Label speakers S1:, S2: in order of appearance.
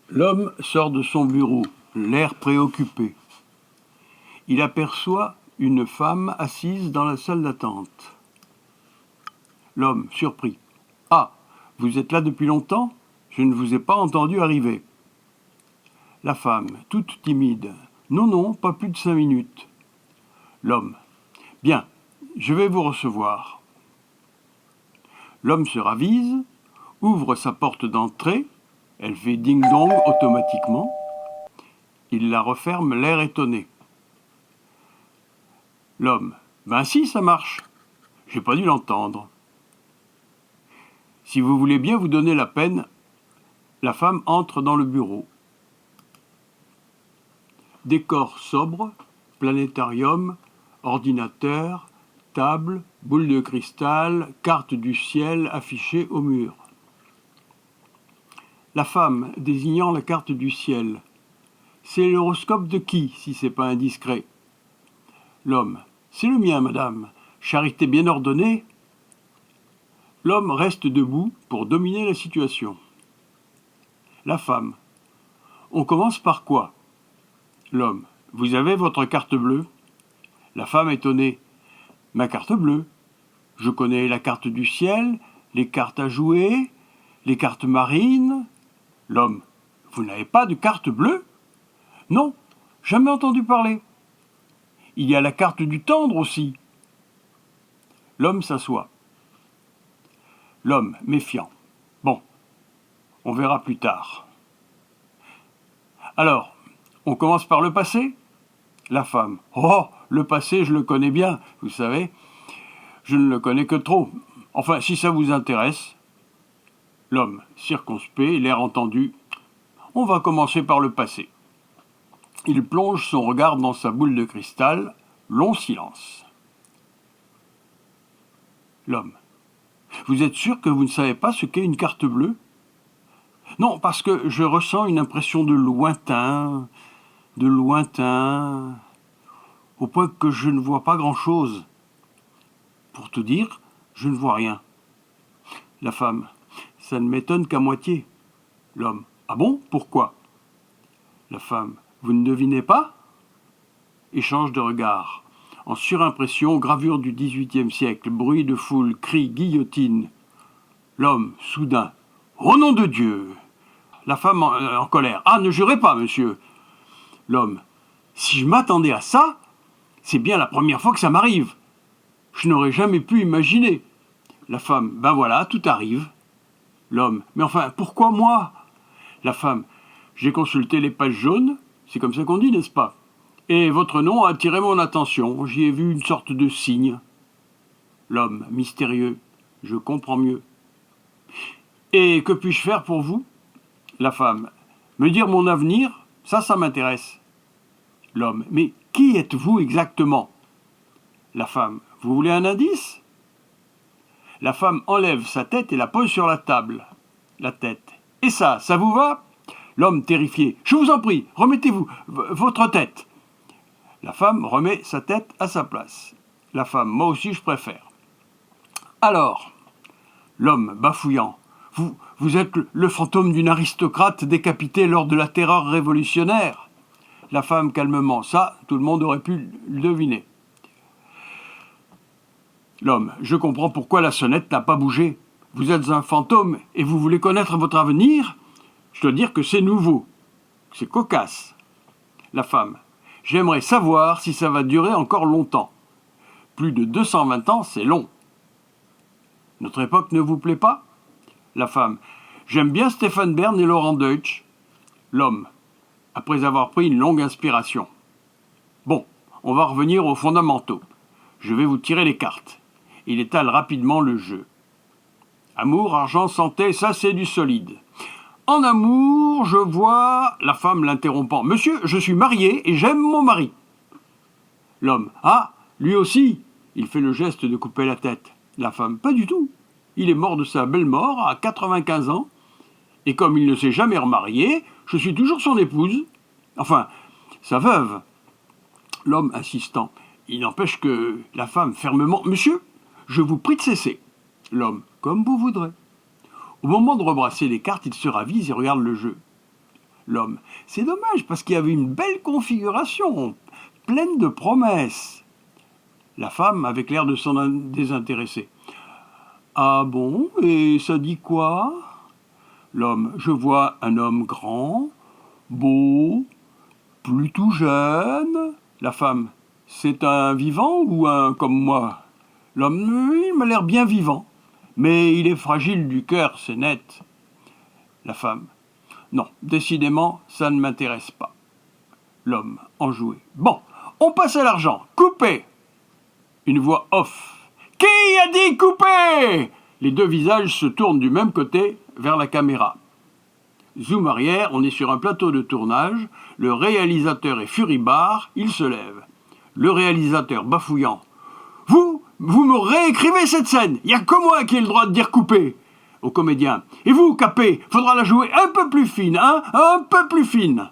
S1: L'homme sort de son bureau, l'air préoccupé. Il aperçoit une femme assise dans la salle d'attente. L'homme, surpris. « Ah, vous êtes là depuis longtemps ? Je ne vous ai pas entendu arriver. » La femme, toute timide. « Non, non, pas plus de 5 minutes. » L'homme. « Bien, je vais vous recevoir. » L'homme se ravise, ouvre sa porte d'entrée, elle fait ding-dong automatiquement. Il la referme, l'air étonné. L'homme. « Ben si, ça marche. J'ai pas dû l'entendre. » Si vous voulez bien vous donner la peine, la femme entre dans le bureau. Décor sobre, planétarium, ordinateur, table, boule de cristal, carte du ciel affichée au mur. La femme, désignant la carte du ciel. C'est l'horoscope de qui, si c'est pas indiscret? L'homme. C'est le mien, madame. Charité bien ordonnée. L'homme reste debout pour dominer la situation. La femme. On commence par quoi? L'homme. Vous avez votre carte bleue? La femme étonnée. Ma carte bleue? Je connais la carte du ciel, les cartes à jouer, les cartes marines. L'homme. Vous n'avez pas de carte bleue? Non, jamais entendu parler. Il y a la carte du tendre aussi. L'homme s'assoit. L'homme, méfiant. Bon, on verra plus tard. Alors, on commence par le passé? La femme. Oh, le passé, je le connais bien, vous savez. Je ne le connais que trop. Enfin, si ça vous intéresse. L'homme, circonspect, l'air entendu. On va commencer par le passé. Il plonge son regard dans sa boule de cristal. Long silence. L'homme. Vous êtes sûr que vous ne savez pas ce qu'est une carte bleue? Non, parce que je ressens une impression de lointain, au point que je ne vois pas grand-chose. Pour tout dire, je ne vois rien. La femme. Ça ne m'étonne qu'à moitié. L'homme. Ah bon? Pourquoi? La femme. Vous ne devinez pas? Échange de regards. En surimpression, gravure du XVIIIe siècle, bruit de foule, cris, guillotine. L'homme, soudain. Au nom de Dieu! La femme en colère. Ah, ne jurez pas, monsieur! L'homme. Si je m'attendais à ça, c'est bien la première fois que ça m'arrive. Je n'aurais jamais pu imaginer. La femme. Ben voilà, tout arrive. L'homme. Mais enfin, pourquoi moi? La femme. J'ai consulté les pages jaunes, c'est comme ça qu'on dit, n'est-ce pas? Et votre nom a attiré mon attention, j'y ai vu une sorte de signe. L'homme, mystérieux, je comprends mieux. Et que puis-je faire pour vous? La femme, me dire mon avenir, ça m'intéresse. L'homme, mais qui êtes-vous exactement? La femme, vous voulez un indice? La femme enlève sa tête et la pose sur la table. La tête. Et ça vous va? L'homme terrifié, je vous en prie, remettez-vous votre tête. La femme remet sa tête à sa place. La femme, moi aussi je préfère. Alors, l'homme bafouillant, vous êtes le fantôme d'une aristocrate décapitée lors de la terreur révolutionnaire. La femme calmement, ça, tout le monde aurait pu le deviner. L'homme, je comprends pourquoi la sonnette n'a pas bougé. Vous êtes un fantôme et vous voulez connaître votre avenir? Je dois dire que c'est nouveau. C'est cocasse. La femme, j'aimerais savoir si ça va durer encore longtemps. Plus de 220 ans, c'est long. Notre époque ne vous plaît pas? La femme. J'aime bien Stéphane Bern et Laurent Deutsch. L'homme. Après avoir pris une longue inspiration. Bon, on va revenir aux fondamentaux. Je vais vous tirer les cartes. Il étale rapidement le jeu. Amour, argent, santé, ça c'est du solide. En amour, je vois... La femme l'interrompant. Monsieur, je suis marié et j'aime mon mari. L'homme. Ah, lui aussi. Il fait le geste de couper la tête. La femme. Pas du tout. Il est mort de sa belle mort à 95 ans. Et comme il ne s'est jamais remarié, je suis toujours son épouse. Enfin, sa veuve. L'homme insistant. Il n'empêche que la femme fermement. Monsieur, je vous prie de cesser. L'homme. Comme vous voudrez. Au moment de rebrasser les cartes, il se ravise et regarde le jeu. L'homme. C'est dommage parce qu'il y avait une belle configuration, pleine de promesses. La femme avec l'air de s'en désintéresser. Ah bon, et ça dit quoi? L'homme. Je vois un homme grand, beau, plutôt jeune. La femme. C'est un vivant ou un comme moi? L'homme. Il m'a l'air bien vivant. Mais il est fragile du cœur, c'est net. La femme. Non, décidément, ça ne m'intéresse pas. L'homme, enjoué. Bon, on passe à l'argent. Coupez! Une voix off. Qui a dit couper? Les deux visages se tournent du même côté vers la caméra. Zoom arrière, on est sur un plateau de tournage. Le réalisateur est furibard, il se lève. Le réalisateur bafouillant. Vous me réécrivez cette scène. Il n'y a que moi qui ai le droit de dire couper. Au comédien. Et vous, Capé, faudra la jouer un peu plus fine, hein? Un peu plus fine.